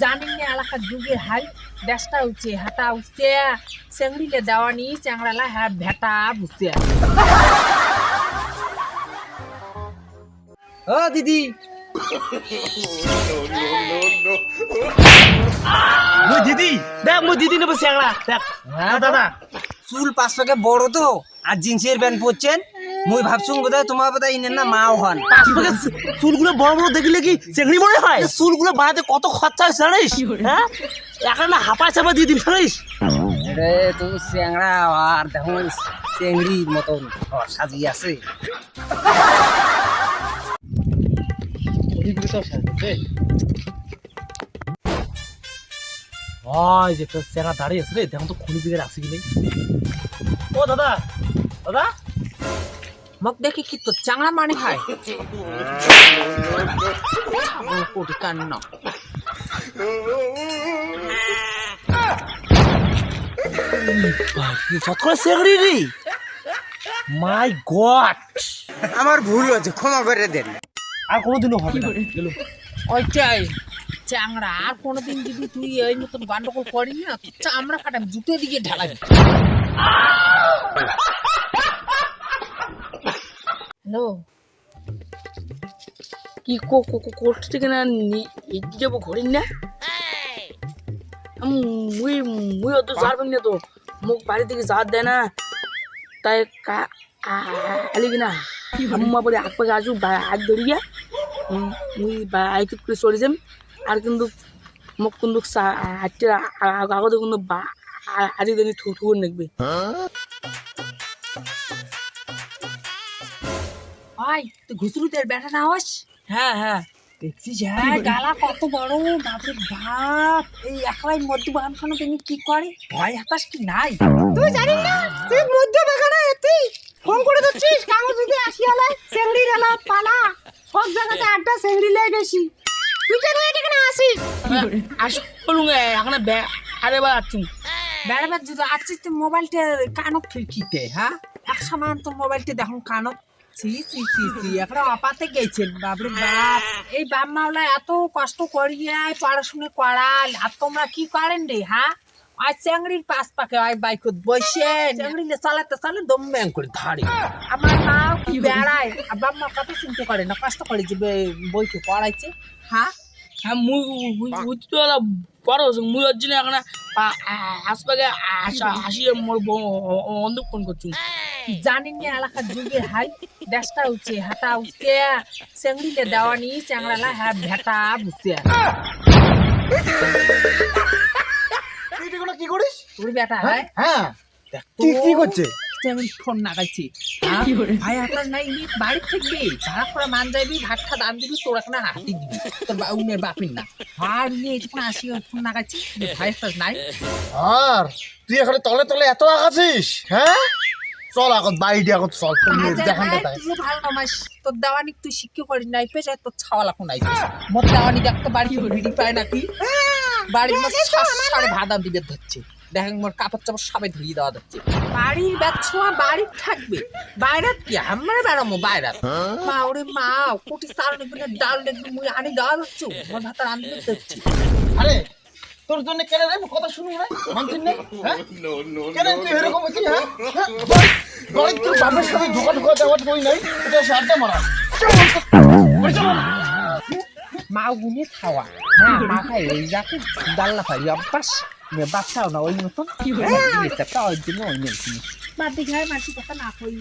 জানেন না এলাকার যুগের হাই দেশটা উঠছে হাঁটা উঠছে চেংড়িলে দেওয়ানি চ্যাংড়ালা হ্যাঁ ভেটা বুঝছে। ও দিদি মুই দিদি দেখ মুই দিদি নেবো চ্যাংড়া দেখ। হ্যাঁ দাদা চুল 5 পাকে বড় তো আর জিন্সের প্যান্ট পরছেন মুই ভাবছুন বোধহয় তোমার বোধহয় ইনের না মাও হন। পাশে চুলগুলো বড় বড় দেখলে কি চেংড়ি মনে হয়? চুলগুলো বানাতে কত খরচা হয় জানিস? হ্যাঁ এখন না হাঁপা চাপা দিয়ে দিন জানিস? রে তুমি চ্যাংড়া আর দেখো চেংড়ির মতন সাজিয়ে আছে। ওই যে একটা চ্যাংড়া দাঁড়িয়ে আছে রে, দেখুন তো খনি দিকে আছে কি নেই। ও দাদা দাদা মুখ দেখি কি তো চাংড়া মানে হয় কোটি কান্ন চট করে চেংড়ি রে, মাই গড আমার ভুল হয়েছে ক্ষমা করে দেন। আর কোনোদিনও হবে না। গেলো ওইটাই চাংড়া আর কোনোদিন যদি তুই এই মতন গন্ডগোল করি না চামড়া কাটাম জুতো দিকে ঢালাই। হ্যালো কি কোর্ট থেকে না এগিয়ে যাবো ঘড়ির না মুই মুই অত যাবেন না তো মুখ বাড়ি থেকে যাওয়ার দেয় না তাই খালি কিনা আম্মা বলে আগ পাকে আসুক হাত ধরিয়া মুই বাইক করে চলে যাম আর কিন্তু মোক কিন্তু হাঁটতে আগতে কিন্তু হাতি দানি ঠুকুর নেকবে। ভাই তুই ঘুষরুতের ব্যাটা না হস? হ্যাঁ হ্যাঁ দেখছিস হ্যাঁ গালা কত বড় বাপরে বাপ এই একলাই মদ্যপান খানো তুমি কি করে ভয় হতাশ কি নাই? তুই জানিস না তুই মধ্যবাগানে এতেই ফোন করে দিচ্ছিস কাগজ যদি আসিয়ালে চেংড়ি রেলা পালা সব জায়গাতে আড্ডা চেংড়ি লাই বেশি তুই কেন এখানে আসিস? আসুন এখন আরে বাচ্চু বেড়াবার যদি আসছিস তুই মোবাইলটা কানত খিড়কিতে হ্যাঁ এক সময় তো মোবাইলটা দেখুন কানত সি সি সি সি এখন অপাতে গেছেন বাপরে বাপ এই বাপ মাওলা এত কষ্ট করিয়ে পড়াশুনো করাল আর তোমরা কি করেন রে হ্যাঁ আর চ্যাংড়ির পাশ পাকে ওই বাইকত বসে চ্যাংড়িলে চালাতে চালে দম ব্যাং করে ধরে আমার মাও কি বেড়ায় আর বাপ মা কত চিন্তা করে না কষ্ট করে যে বইকে পড়াইছে হ্যাঁ হ্যাঁ মুই তো বড় মুই ওর জন্য এখন হাসপাতালে আসিয়ে মোর বন্ধু ফোন করছু। জানেন না এলাকার যুগের হাই দেশটা উঠছে হাঁটা উঠছে চেংড়িলে দেওয়ানি চ্যাংড়ালা হ্যাঁ ভেটা বুঝছে। কি করিস তোর বেটা হ্যাঁ হ্যাঁ কি করছে? আমি ফোন নাগাইছি ভাই আপনার নাই বাড়ি থাকবি যারা করে মান যাইবি ভাতটা দাম দিবি তোর এখন হাতি দিবি তোর উনের বাপির না আর নিয়ে যখন আসি ফোন নাগাইছি ভাই আপনার নাই আর তুই এখানে তলে তলে এত আগাছিস? হ্যাঁ চল এখন বাইরে এখন চল দেখানটা তাই তুই ভালো নমাস তোর দেওয়ানি তুই শিক্ষা করিস নাই পেয়ে তোর ছাওয়া লাখ নাই মোট দেওয়ানি দেখ তো বাড়ি ভিড়ি পায় নাকি বাড়ির মধ্যে সাড়ে ভাদা দিবে ধরছে দেখেন মোর কাপড় চাপড় সবাই ধরিয়ে দেওয়া যাচ্ছে বাড়ির ব্যবসা বাড়ি থাকবে বাইরে কি আমরা বেড়ামো বাইরে মা ওরে মা কোটি চাল নেবে ডাল নেবে মুই আনি দেওয়া যাচ্ছে আমার ভাত রান্ধতে দিচ্ছি। আরে তোর জন্য কেন রে কথা শুনি না মানছিস না? হ্যাঁ কেন তুই এরকম হচ্ছিস? হ্যাঁ বাড়ি তোর বাপের সাথে ঢোকা ঢোকা দেওয়ার কই নাই এটা সারটা মারা মা গুনে খাওয়া হ্যাঁ মা খাই ওই যাকে ডাল্লা খাই অভ্যাস বাচ্চাও না ওই মতন কি হয়ে ওই জন্য ওই মেলছি মাটি খায় মাটি কথা না কই